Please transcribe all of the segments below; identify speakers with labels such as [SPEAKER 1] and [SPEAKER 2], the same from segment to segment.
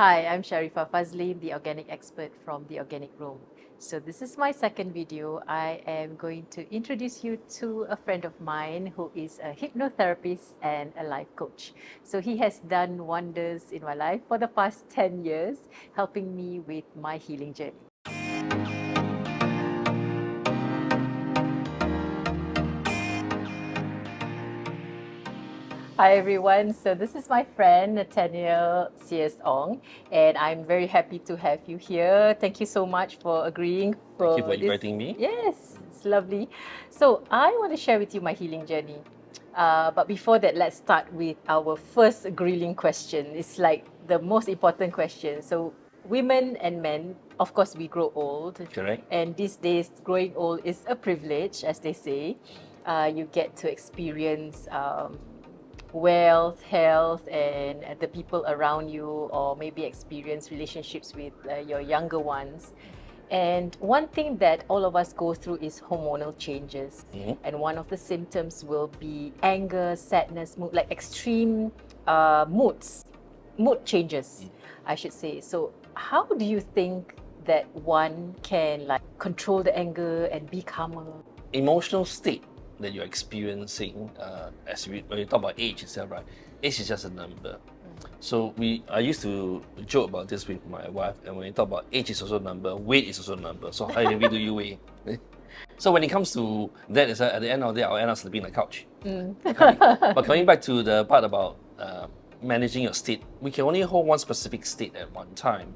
[SPEAKER 1] Hi, I'm Sharifa Fazli, the organic expert from the Organic Room. So this is my second video. I am going to introduce you to a friend of mine who is a hypnotherapist and a life coach. So he has done wonders in my life for the past 10 years, helping me with my healing journey. Hi everyone, so this is my friend Nathanael Seers Ong, and I'm very happy to have you here. Thank you so much for agreeing
[SPEAKER 2] Thank you for
[SPEAKER 1] this.
[SPEAKER 2] inviting me.
[SPEAKER 1] Yes, it's lovely. So I want to share with you my healing journey. But before that, let's start with our first grilling question. It's like the most important question. So women and men, of course, we grow old.
[SPEAKER 2] Correct.
[SPEAKER 1] And these days, growing old is a privilege, as they say. You get to experience wealth, health, and the people around you, or maybe experience relationships with your younger ones. And one thing that all of us go through is hormonal changes. And one of the symptoms will be anger, sadness, mood, like extreme mood changes, I should say. So how do you think that one can like control the anger and be calmer?
[SPEAKER 2] Emotional state that you're experiencing, when you talk about age itself, right? Age is just a number. So I used to joke about this with my wife, and when you talk about age is also a number, weight is also a number. So how heavy do you weigh? So when it comes to that, is at the end of the day, I'll end up sleeping on the couch. But coming back to the part about managing your state, we can only hold one specific state at one time.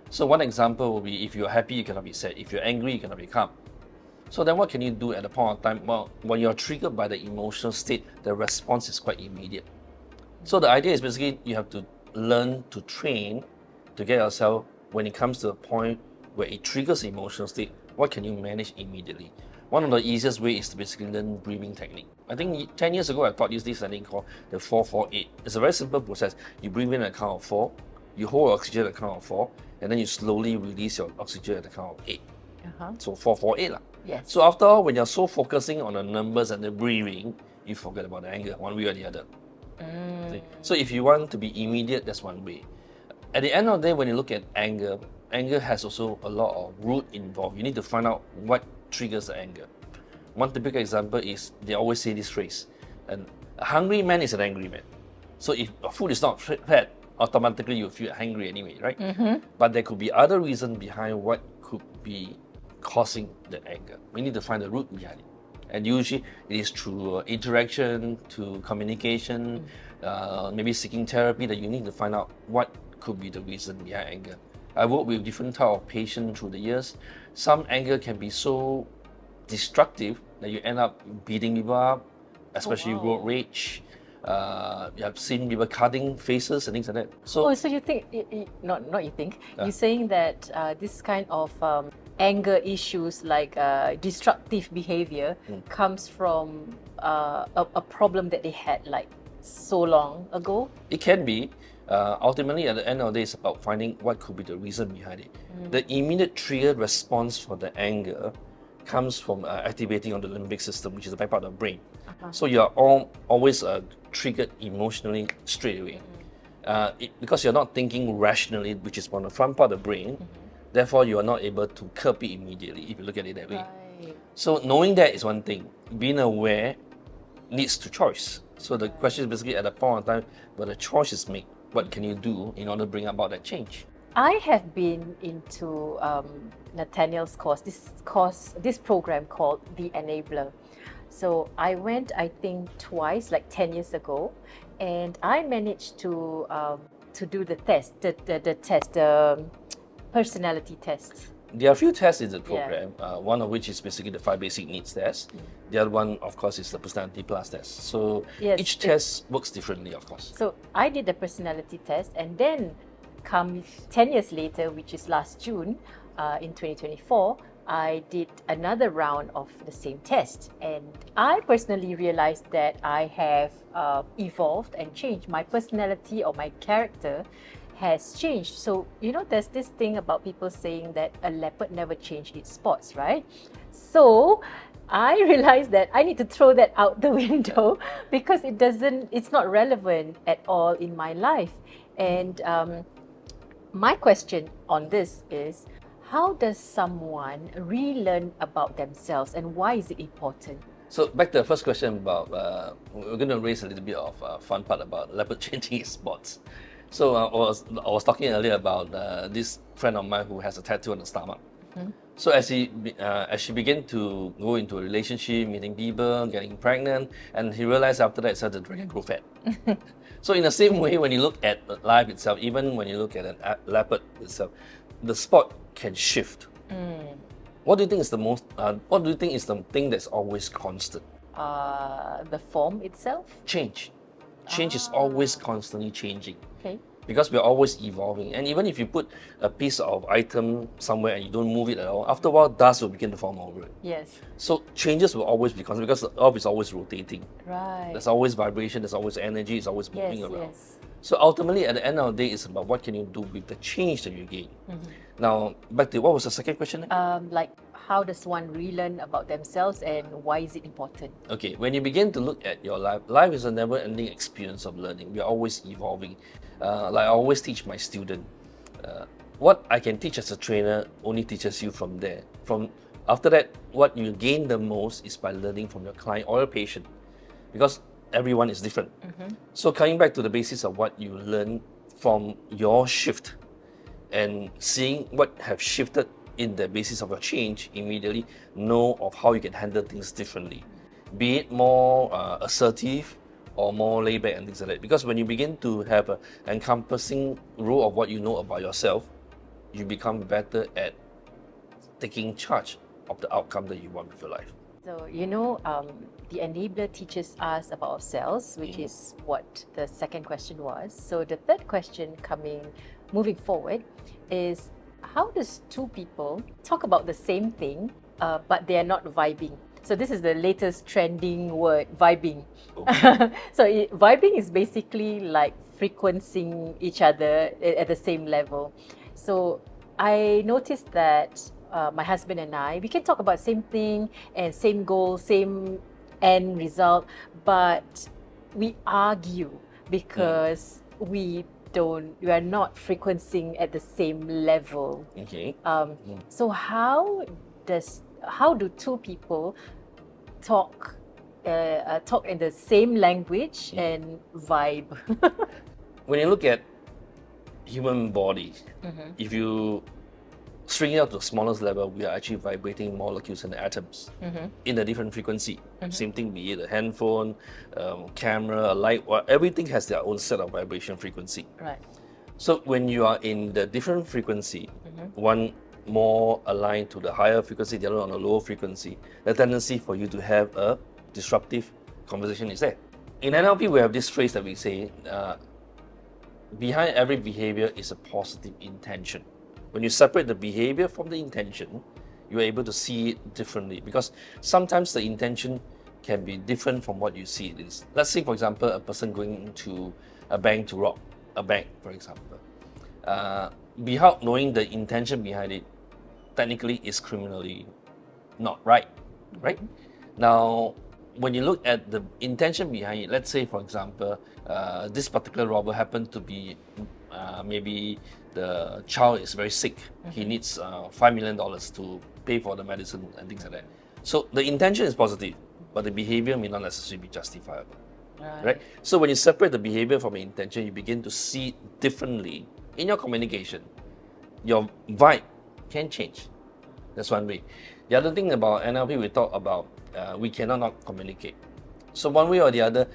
[SPEAKER 2] So one example will be if you're happy, you cannot be sad. If you're angry, you cannot be calm. So then what can you do at the point of time? Well, when you're triggered by the emotional state, the response is quite immediate. So the idea is basically you have to learn to train to get yourself, when it comes to a point where it triggers emotional state, what can you manage immediately? One of the easiest way is to basically learn breathing technique. I think 10 years ago I taught you this technique called the 4-4-8. It's a very simple process. You breathe in at the count of 4, you hold oxygen at the count of 4, and then you slowly release your oxygen at the count of 8. So 4-4-8 lah.
[SPEAKER 1] Yes.
[SPEAKER 2] So after all, when you're so focusing on the numbers and the breathing, you forget about the anger, one way or the other. So if you want to be immediate, that's one way. At the end of the day, when you look at anger, anger has also a lot of root involved. You need to find out what triggers the anger. One typical example is, they always say this phrase, and a hungry man is an angry man. So if food is not fed, automatically you feel hungry anyway, right? But there could be other reasons behind what could be causing the anger. We need to find the root behind it. And usually it is through interaction, to communication, maybe seeking therapy, that you need to find out what could be the reason behind anger. I work with different type of patients through the years. Some anger can be so destructive that you end up beating people up, especially road rage. You have seen people cutting faces and things like that.
[SPEAKER 1] So you think, not you think, you're saying that this kind of anger issues like destructive behavior comes from a problem that they had like so long ago?
[SPEAKER 2] It can be. Ultimately, at the end of the day, it's about finding what could be the reason behind it. The immediate trigger response for the anger comes from activating on the limbic system, which is the back part of the brain. So you are always triggered emotionally straight away. Because you're not thinking rationally, which is on the front part of the brain, therefore you are not able to curb it immediately, if you look at it that way.
[SPEAKER 1] Right.
[SPEAKER 2] So knowing that is one thing. Being aware leads to choice. So the question is basically, at the point of time where the choice is made, what can you do in order to bring about that change?
[SPEAKER 1] I have been into Nathaniel's course, this program called The Enabler. So I went, I think, twice, like 10 years ago, and I managed to do the test, the personality test.
[SPEAKER 2] There are a few tests in the program, one of which is basically the 5 basic needs test. The other one, of course, is the personality plus test. So each test works differently, of course.
[SPEAKER 1] So I did the personality test, and then come 10 years later, which is last June in 2024, I did another round of the same test. And I personally realized that I have evolved and changed. My personality or my character has changed. So, there's this thing about people saying that a leopard never changed its spots, right? So I realized that I need to throw that out the window because it's not relevant at all in my life. And my question on this is, how does someone relearn about themselves and why is it important?
[SPEAKER 2] So back to the first question about, we're going to raise a little bit of fun part about leopard changing his spots. So I was talking earlier about this friend of mine who has a tattoo on the stomach. So as she began to go into a relationship, meeting people, getting pregnant, and he realized after that it started to drink and grow fat. So in the same way, when you look at life itself, even when you look at a leopard itself, the spot can shift. What do you think is the most? What do you think is the thing that's always constant?
[SPEAKER 1] The form itself?
[SPEAKER 2] Change. Change is always constantly changing.
[SPEAKER 1] Okay.
[SPEAKER 2] Because we're always evolving. And even if you put a piece of item somewhere and you don't move it at all, after a while, dust will begin to form over it.
[SPEAKER 1] Yes.
[SPEAKER 2] So changes will always be constant because the earth is always rotating.
[SPEAKER 1] Right.
[SPEAKER 2] There's always vibration, there's always energy, it's always moving
[SPEAKER 1] Yes,
[SPEAKER 2] around.
[SPEAKER 1] yes.
[SPEAKER 2] So ultimately, at the end of the day, it's about what can you do with the change that you gain. Now, back to what was the second question?
[SPEAKER 1] Like, how does one relearn about themselves and why is it important?
[SPEAKER 2] Okay, when you begin to look at your life, life is a never-ending experience of learning. We are always evolving. Like I always teach my student, what I can teach as a trainer only teaches you from there. From after that, what you gain the most is by learning from your client or your patient, because everyone is different. So coming back to the basis of what you learn from your shift and seeing what have shifted in the basis of your change, immediately know of how you can handle things differently. Be it more assertive or more laid back and things like that. Because when you begin to have an encompassing rule of what you know about yourself, you become better at taking charge of the outcome that you want with your life.
[SPEAKER 1] So, the enabler teaches us about ourselves, which is what the second question was. So the third question moving forward is, how does two people talk about the same thing, but they are not vibing? So this is the latest trending word, vibing. So vibing is basically like frequencing each other at the same level. So I noticed that my husband and I, we can talk about same thing and same goal, same end result, but we argue because we are not frequencing at the same level.
[SPEAKER 2] Okay.
[SPEAKER 1] So how do two people talk in the same language and vibe?
[SPEAKER 2] When you look at human bodies, if you string it out to the smallest level, we are actually vibrating molecules and atoms in a different frequency. Same thing, be it a handphone, camera, a light, everything has their own set of vibration frequency.
[SPEAKER 1] Right.
[SPEAKER 2] So when you are in the different frequency, one more aligned to the higher frequency, the other on a lower frequency, the tendency for you to have a disruptive conversation is there. In NLP, we have this phrase that we say, behind every behavior is a positive intention. When you separate the behavior from the intention, you're able to see it differently, because sometimes the intention can be different from what you see it is. Let's say, for example, a person going into a bank to rob a bank, for example. Without knowing the intention behind it, technically is criminally not right, right? Now, when you look at the intention behind it, let's say, for example, this particular robber happened to be maybe the child is very sick. He needs $5 million to pay for the medicine and things like that. So the intention is positive, but the behavior may not necessarily be justifiable. Right? So when you separate the behavior from the intention, you begin to see it differently in your communication. Your vibe can change. That's one way. The other thing about NLP, we talk about we cannot not communicate. So one way or the other,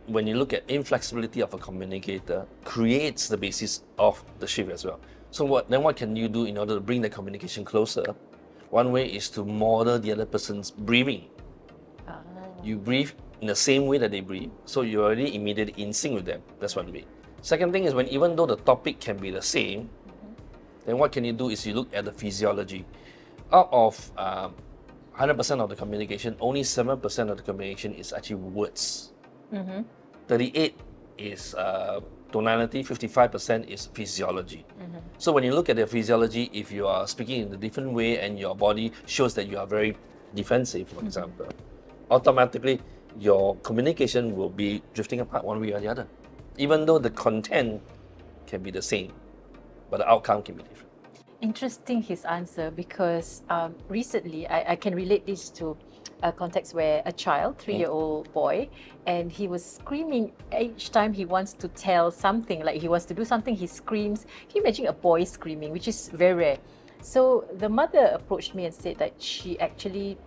[SPEAKER 2] when you look at inflexibility of a communicator, creates the basis of the shift as well. So what can you do in order to bring the communication closer? One way is to model the other person's breathing. You breathe in the same way that they breathe, so you're already immediately in sync with them. That's one way. Second thing is, when even though the topic can be the same, then what can you do is you look at the physiology. Out of 100% of the communication, only 7% of the communication is actually words. 38 is tonality, 55% is physiology. So when you look at the physiology, if you are speaking in a different way and your body shows that you are very defensive, for example, automatically your communication will be drifting apart one way or the other, even though the content can be the same. but the outcome can be different.
[SPEAKER 1] Interesting his answer, because recently I can relate this to a context where a child, 3-year-old boy, and he was screaming each time he wants to tell something, like he wants to do something, he screams. Can you imagine a boy screaming, which is very rare? So the mother approached me and said that she actually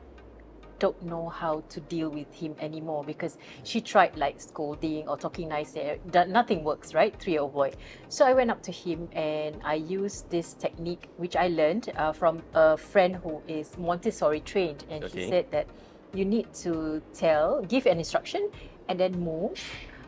[SPEAKER 1] don't know how to deal with him anymore, because she tried like scolding or talking nice, nothing works, right? 3-year-old boy. So I went up to him and I used this technique which I learned from a friend who is Montessori trained, and he said that you need to give an instruction and then move,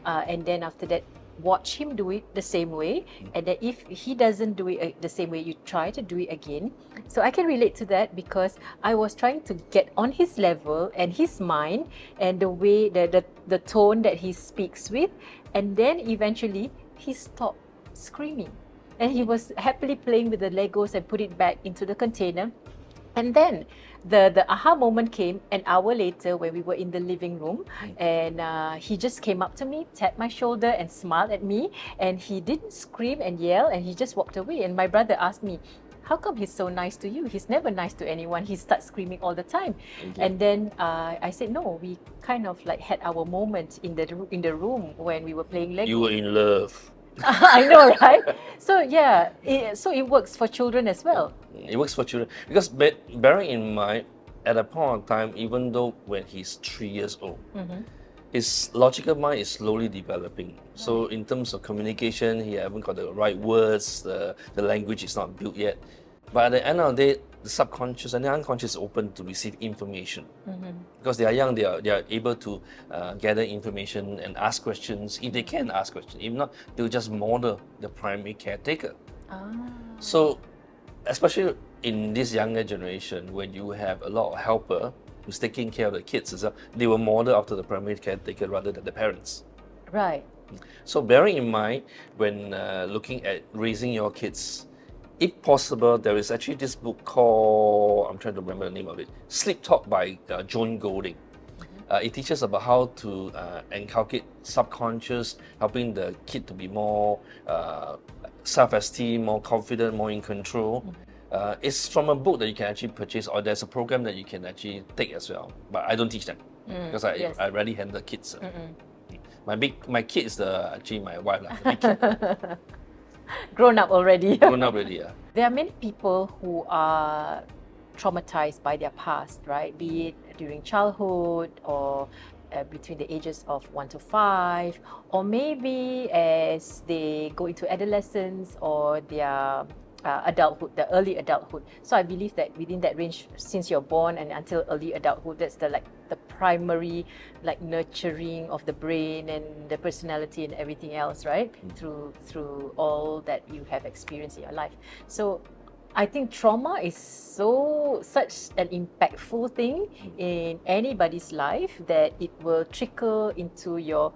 [SPEAKER 1] and then after that watch him do it the same way, and then if he doesn't do it the same way, you try to do it again. So I can relate to that, because I was trying to get on his level and his mind and the way, the tone that he speaks with, and then eventually he stopped screaming and he was happily playing with the Legos and put it back into the container. And then the aha moment came an hour later when we were in the living room, and he just came up to me, tapped my shoulder and smiled at me, and he didn't scream and yell, and he just walked away. And my brother asked me, how come he's so nice to you? He's never nice to anyone. He starts screaming all the time. And then I said, no, we kind of like had our moment in the room when we were playing Lego.
[SPEAKER 2] You were in love.
[SPEAKER 1] I know, right? So yeah, so it works for children as well.
[SPEAKER 2] It works for children, because bearing in mind, at a point of time, even though when he's 3 years old, his logical mind is slowly developing. So in terms of communication, he haven't got the right words, the language is not built yet. But at the end of the day, the subconscious and the unconscious is open to receive information. Because they are young, they are able to gather information and ask questions, if they can ask questions. If not, they'll just model the primary caretaker. So especially in this younger generation, when you have a lot of helper who's taking care of the kids as well, they will model after the primary caretaker rather than the parents.
[SPEAKER 1] Right.
[SPEAKER 2] So bearing in mind, when looking at raising your kids, if possible, there is actually this book called, I'm trying to remember the name of it, Sleep Talk by Joan Golding. It teaches about how to inculcate subconscious, helping the kid to be more self-esteem, more confident, more in control. It's from a book that you can actually purchase, or there's a program that you can actually take as well. But I don't teach them, because I rarely handle kids. My kid is actually my wife, the big kid.
[SPEAKER 1] Grown up already.
[SPEAKER 2] Grown up already, yeah.
[SPEAKER 1] There are many people who are traumatized by their past, right? Be it during childhood or between the ages of 1 to 5, or maybe as they go into adolescence or their adulthood, the early adulthood. So I believe that within that range, since you're born and until early adulthood, that's the primary nurturing of the brain and the personality and everything else, right? Through all that you have experienced in your life. So I think trauma is such an impactful thing in anybody's life that it will trickle into your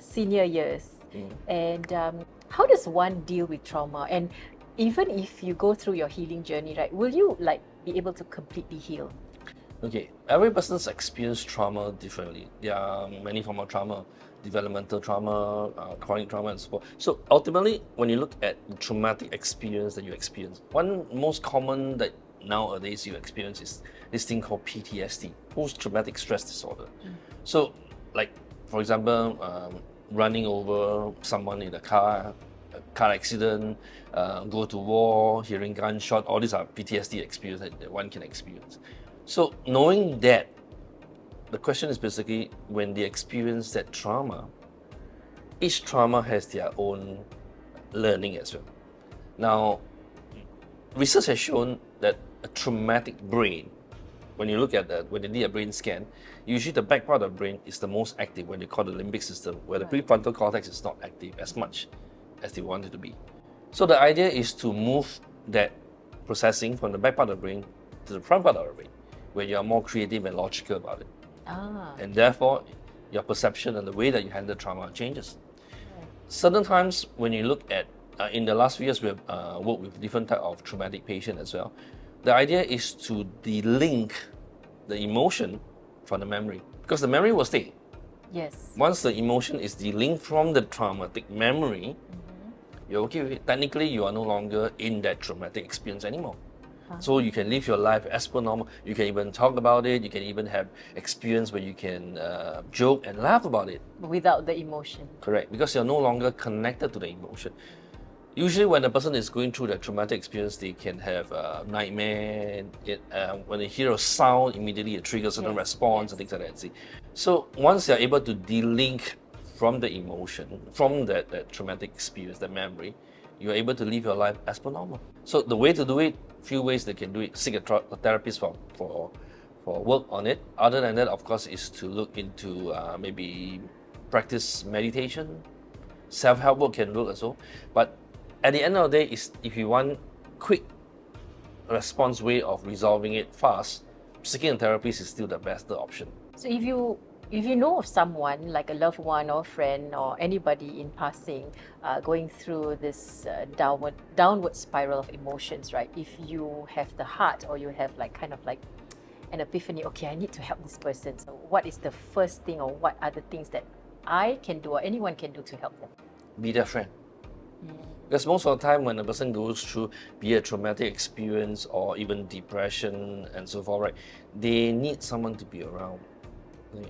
[SPEAKER 1] senior years. And how does one deal with trauma? And even if you go through your healing journey, right, will you be able to completely heal?
[SPEAKER 2] Okay, every person's experience trauma differently. There are many forms of trauma, developmental trauma, chronic trauma, and so forth. So ultimately, when you look at the traumatic experience that you experience, one most common that nowadays you experience is this thing called PTSD, post-traumatic stress disorder. So, like for example, running over someone in a car accident, go to war, hearing gunshot, all these are PTSD experience that one can experience. So knowing that, the question is basically, when they experience that trauma, each trauma has their own learning as well. Now, research has shown that a traumatic brain, when you look at when they do a brain scan, usually the back part of the brain is the most active, when they call the limbic system, where the prefrontal cortex is not active as much as they want it to be. So the idea is to move that processing from the back part of the brain to the front part of the brain, where you are more creative and logical about it. And therefore, your perception and the way that you handle trauma changes. Certain times when you look at, in the last few years, we have worked with different type of traumatic patient as well. The idea is to delink the emotion from the memory, because the memory will stay.
[SPEAKER 1] Yes.
[SPEAKER 2] Once the emotion is delinked from the traumatic memory, you're okay with it. Technically, you are no longer in that traumatic experience anymore. So you can live your life as per normal. You can even talk about it. You can even have experience where you can joke and laugh about it.
[SPEAKER 1] Without the emotion.
[SPEAKER 2] Correct, because you're no longer connected to the emotion. Usually when a person is going through that traumatic experience, they can have a nightmare. When they hear a sound, immediately it triggers a certain response and things like that. See? So once they're able to de-link from the emotion, from that traumatic experience, that memory, you're able to live your life as per normal. So the way to do it, few ways they can do it. Seek a therapist for work on it. Other than that, of course, is to look into maybe practice meditation. Self-help work can work as well. But at the end of the day, is if you want quick response way of resolving it fast, seeking a therapist is still the best option.
[SPEAKER 1] So if you know of someone, like a loved one or friend or anybody in passing going through this downward spiral of emotions, right? If you have the heart or you have like kind of like an epiphany, okay, I need to help this person. So what is the first thing or what are the things that I can do or anyone can do to help them?
[SPEAKER 2] Be their friend. Because most of the time when a person goes through, be it a traumatic experience or even depression and so forth, right, they need someone to be around.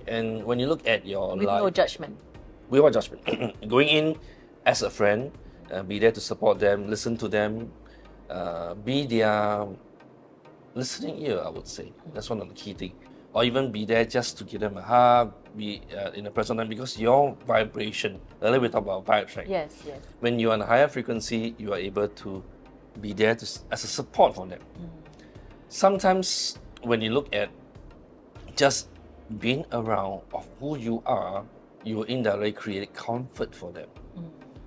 [SPEAKER 2] And when you look at your
[SPEAKER 1] With
[SPEAKER 2] life,
[SPEAKER 1] no judgment.
[SPEAKER 2] without judgment, going in as a friend, be there to support them, listen to them, be their listening ear, I would say. That's one of the key things. Or even be there just to give them a hug, be in a present time, because your vibration, earlier we talked about vibes, right?
[SPEAKER 1] Yes, yes.
[SPEAKER 2] When you're on a higher frequency, you are able to be there as a support for them. Sometimes when you look at just being around of who you are, you indirectly create comfort for them.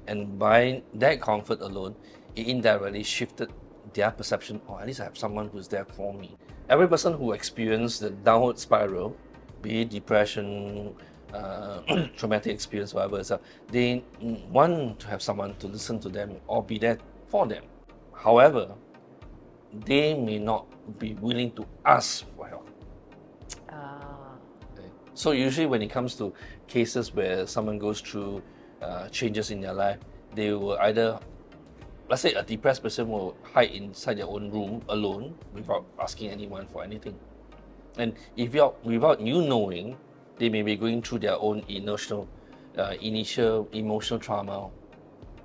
[SPEAKER 2] And by that comfort alone, it indirectly shifted their perception, or at least I have someone who's there for me. Every person who experienced the downward spiral, be it depression, traumatic experience, whatever, they want to have someone to listen to them or be there for them. However, they may not be willing to ask for help. Okay. So usually when it comes to cases where someone goes through changes in their life, they will either, let's say a depressed person will hide inside their own room alone without asking anyone for anything. And if without you knowing, they may be going through their own initial emotional trauma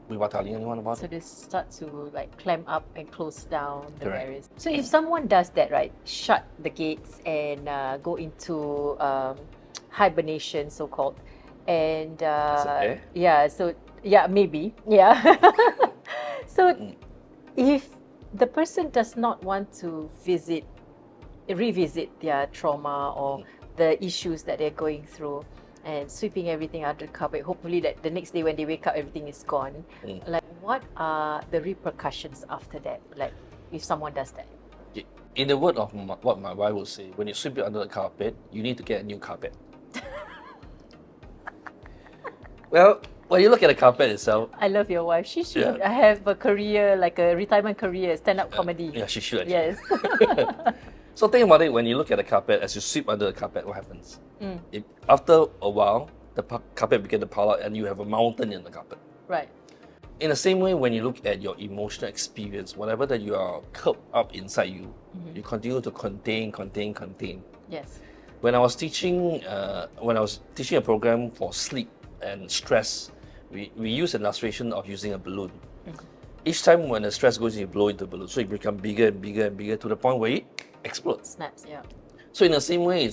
[SPEAKER 2] without telling anyone about
[SPEAKER 1] So
[SPEAKER 2] it.
[SPEAKER 1] they start to like clamp up and close down the
[SPEAKER 2] Correct.
[SPEAKER 1] barriers. So if someone does that, right, shut the gates and go into hibernation, so-called, and
[SPEAKER 2] fair?
[SPEAKER 1] maybe. So if the person does not want to revisit their trauma or the issues that they're going through and sweeping everything under the carpet, hopefully that the next day when they wake up everything is gone, like what are the repercussions after that, like if someone does that?
[SPEAKER 2] In the word of what my wife would say, when you sweep it under the carpet, you need to get a new carpet. Well, when you look at the carpet itself,
[SPEAKER 1] I love your wife. She should have a career, like a retirement career, stand-up comedy.
[SPEAKER 2] yeah, she should actually.
[SPEAKER 1] Yes.
[SPEAKER 2] So think about it, when you look at the carpet, as you sweep under the carpet, what happens? After a while, the carpet begins to pile out and you have a mountain in the carpet.
[SPEAKER 1] Right.
[SPEAKER 2] In the same way, when you look at your emotional experience, whatever that you are curled up inside you, you continue to contain.
[SPEAKER 1] Yes.
[SPEAKER 2] When I was teaching a program for sleep and stress, we use an illustration of using a balloon. Each time when the stress goes, you blow into the balloon, so it becomes bigger and bigger and bigger to the point where it explodes.
[SPEAKER 1] Snaps, yeah.
[SPEAKER 2] So in the same way,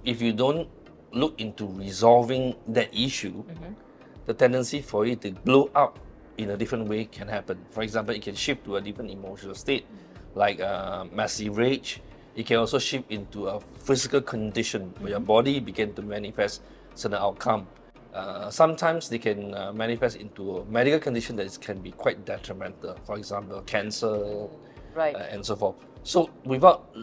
[SPEAKER 2] if you don't look into resolving that issue, the tendency for it to blow up in a different way can happen. For example, it can shift to a different emotional state, like massive rage. It can also shift into a physical condition where your body begin to manifest certain outcome. Sometimes they can manifest into a medical condition that can be quite detrimental. For example, cancer,
[SPEAKER 1] Right.
[SPEAKER 2] and so forth. So without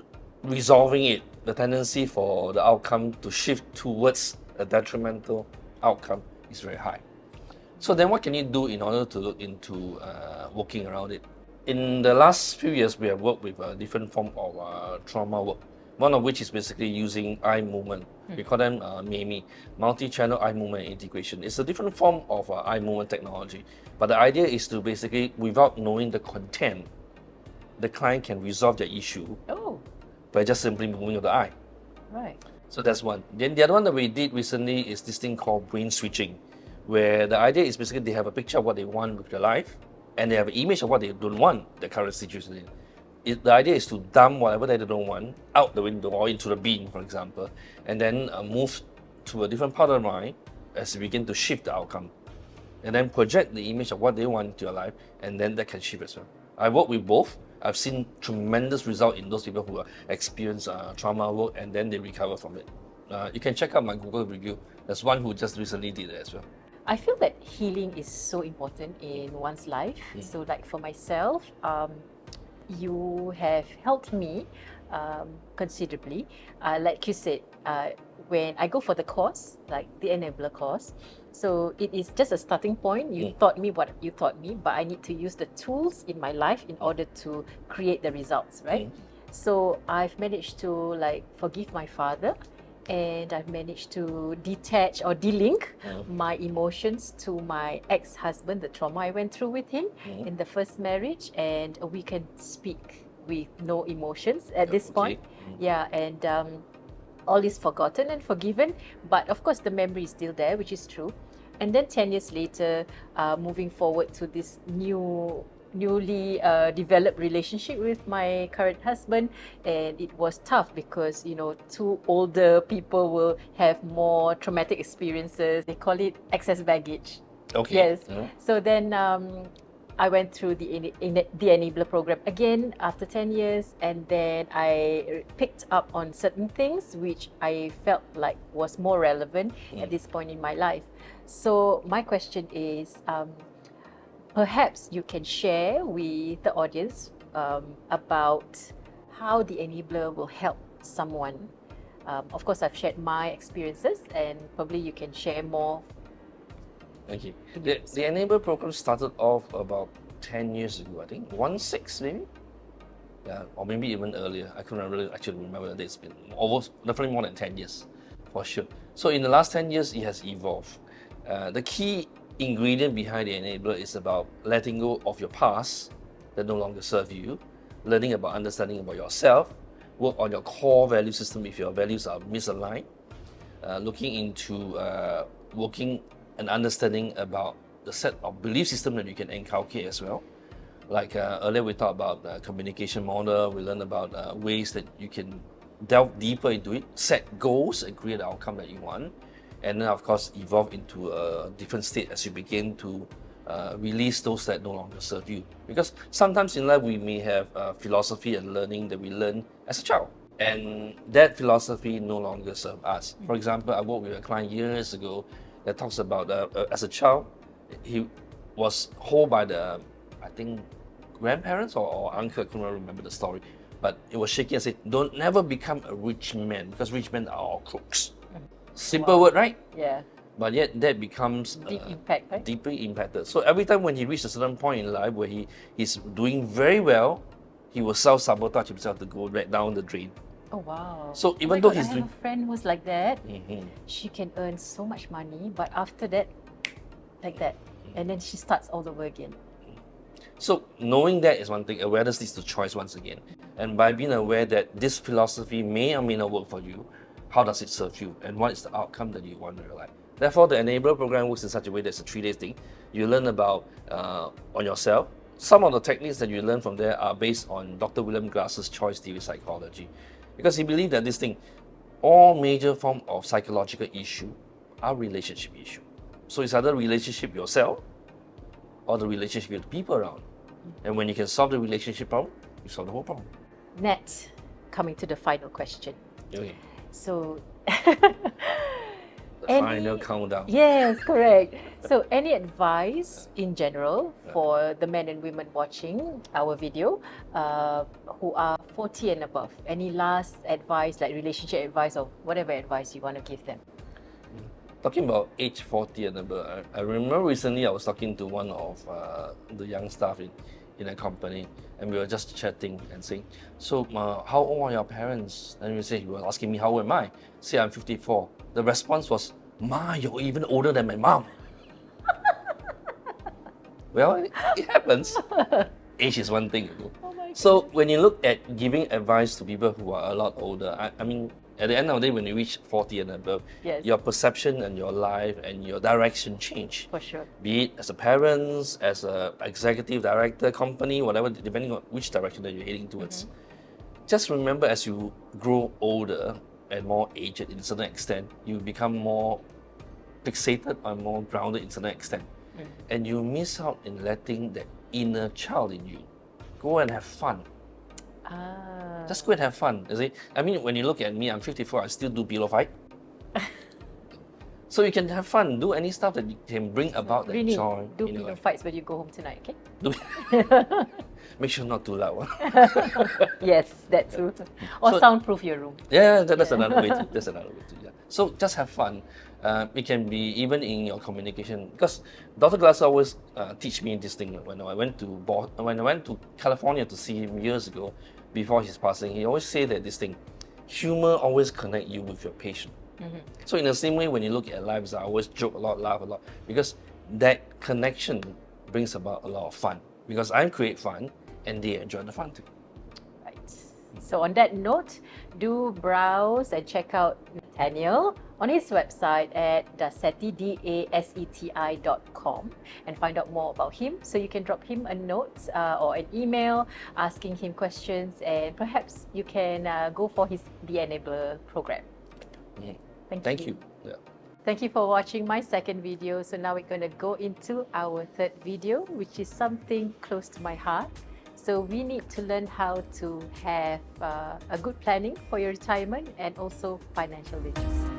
[SPEAKER 2] resolving it, the tendency for the outcome to shift towards a detrimental outcome is very high. So then what can you do in order to look into working around it? In the last few years, we have worked with a different form of trauma work. One of which is basically using eye movement. We call them MAMI, multi-channel eye movement integration. It's a different form of eye movement technology, but the idea is to basically, without knowing the content, the client can resolve their issue by just simply moving of the eye.
[SPEAKER 1] Right.
[SPEAKER 2] So that's one. Then the other one that we did recently is this thing called brain switching, where the idea is basically they have a picture of what they want with their life, and they have an image of what they don't want the current situation in. The idea is to dump whatever they don't want out the window or into the bin, for example, and then move to a different part of the mind as you begin to shift the outcome. And then project the image of what they want into your life, and then that can shift as well. I work with both. I've seen tremendous result in those people who experience trauma work and then they recover from it. You can check out my Google review. There's one who just recently did it as well.
[SPEAKER 1] I feel that healing is so important in one's life. So like for myself, you have helped me considerably. Like you said, when I go for the course, like the enabler course, so it is just a starting point. You taught me what you taught me, but I need to use the tools in my life in order to create the results, right? So I've managed to like forgive my father, and I've managed to detach or delink my emotions to my ex-husband, the trauma I went through with him in the first marriage, and we can speak with no emotions at this point. Yeah, and all is forgotten and forgiven, but of course the memory is still there, which is true. And then 10 years later, moving forward to this newly developed relationship with my current husband, and it was tough because, you know, two older people will have more traumatic experiences. They call it excess baggage. Yes. So then I went through the enabler program again after 10 years, and then I picked up on certain things which I felt like was more relevant at this point in my life. So my question is, perhaps you can share with the audience about how the enabler will help someone. Of course, I've shared my experiences, and probably you can share more.
[SPEAKER 2] Thank you. The enabler program started off about 10 years ago, I think, 16 maybe? Yeah, or maybe even earlier. I couldn't really actually remember the date. It's been almost, definitely more than 10 years, for sure. So in the last 10 years, it has evolved. The key ingredient behind the enabler is about letting go of your past that no longer serve you, learning about understanding about yourself, work on your core value system if your values are misaligned, looking into working and understanding about the set of belief system that you can inculcate as well. Like earlier we talked about communication model, we learned about ways that you can delve deeper into it, set goals and create the outcome that you want, and then of course evolve into a different state as you begin to release those that no longer serve you. Because sometimes in life we may have philosophy and learning that we learn as a child, and that philosophy no longer serves us. For example, I worked with a client years ago that talks about as a child, he was held by the, I think, grandparents or uncle, I couldn't remember the story, but it was shaky and said, don't never become a rich man because rich men are all crooks. Simple word, right?
[SPEAKER 1] Yeah.
[SPEAKER 2] But yet that becomes
[SPEAKER 1] Deep impact, right?
[SPEAKER 2] deeply impacted. So every time when he reached a certain point in life where he's doing very well, he will self-sabotage himself to go right down the drain.
[SPEAKER 1] Oh wow.
[SPEAKER 2] So even
[SPEAKER 1] my
[SPEAKER 2] though
[SPEAKER 1] God,
[SPEAKER 2] he's
[SPEAKER 1] I have
[SPEAKER 2] doing...
[SPEAKER 1] a friend who's like that. She can earn so much money, but after that, like that, and then she starts all over again.
[SPEAKER 2] So knowing that is one thing, awareness leads to choice once again. And by being aware that this philosophy may or may not work for you, how does it serve you? And what is the outcome that you want in your life? Therefore, the Enabler program works in such a way that it's a 3-day thing. You learn about on yourself. Some of the techniques that you learn from there are based on Dr. William Glasser's choice theory psychology. Because he believed that this thing, all major form of psychological issue are relationship issue. So it's either relationship yourself or the relationship with the people around. And when you can solve the relationship problem, you solve the whole problem.
[SPEAKER 1] Nat, coming to the final question.
[SPEAKER 2] Okay.
[SPEAKER 1] So,
[SPEAKER 2] The final countdown.
[SPEAKER 1] Yes, correct. So, any advice in general for the men and women watching our video who are 40 and above? Any last advice, like relationship advice or whatever advice you want to give them?
[SPEAKER 2] Talking about age 40 and above, I remember recently I was talking to one of the young staff in a company, and we were just chatting and saying, so how old are your parents? And he was asking me, how old am I? Say I'm 54. The response was, Ma, you're even older than my mom. Well, it happens. Age is one thing.
[SPEAKER 1] Oh my
[SPEAKER 2] So
[SPEAKER 1] goodness.
[SPEAKER 2] when you look at giving advice to people who are a lot older, I mean, at the end of the day, when you reach 40 and above,
[SPEAKER 1] Yes.
[SPEAKER 2] your perception and your life and your direction change.
[SPEAKER 1] For sure.
[SPEAKER 2] Be it as a parent, as a executive director, company, whatever, depending on which direction that you're heading towards. Just remember, as you grow older and more aged in a certain extent, you become more fixated or more grounded in a certain extent. And you miss out in letting that inner child in you go and have fun. Just go and have fun. You see, I mean, when you look at me, I'm 54. I still do pillow fight. So you can have fun, do any stuff that can bring about that
[SPEAKER 1] Really,
[SPEAKER 2] joy
[SPEAKER 1] do
[SPEAKER 2] in your
[SPEAKER 1] pillow
[SPEAKER 2] life.
[SPEAKER 1] fights when you go home tonight, okay?
[SPEAKER 2] Make sure not too loud.
[SPEAKER 1] Yes, that too. Or
[SPEAKER 2] So-
[SPEAKER 1] soundproof your room.
[SPEAKER 2] Yeah, that's another way to. That's another way to. Yeah. So just have fun. It can be even in your communication, because Dr. Glass always teach me this thing. When I went to California to see him years ago, before his passing, he always say that this thing, humor always connect you with your patient. So in the same way, when you look at lives, I always joke a lot, laugh a lot, because that connection brings about a lot of fun. Because I create fun, and they enjoy the fun too.
[SPEAKER 1] Right. So on that note, do browse and check out Nathanael on his website at Daseti, daseti.com, and find out more about him. So you can drop him a note or an email asking him questions, and perhaps you can go for his The Enabler program.
[SPEAKER 2] Thank you. Yeah.
[SPEAKER 1] Thank you for watching my second video. So now we're going to go into our third video, which is something close to my heart. So we need to learn how to have a good planning for your retirement and also financial literacy.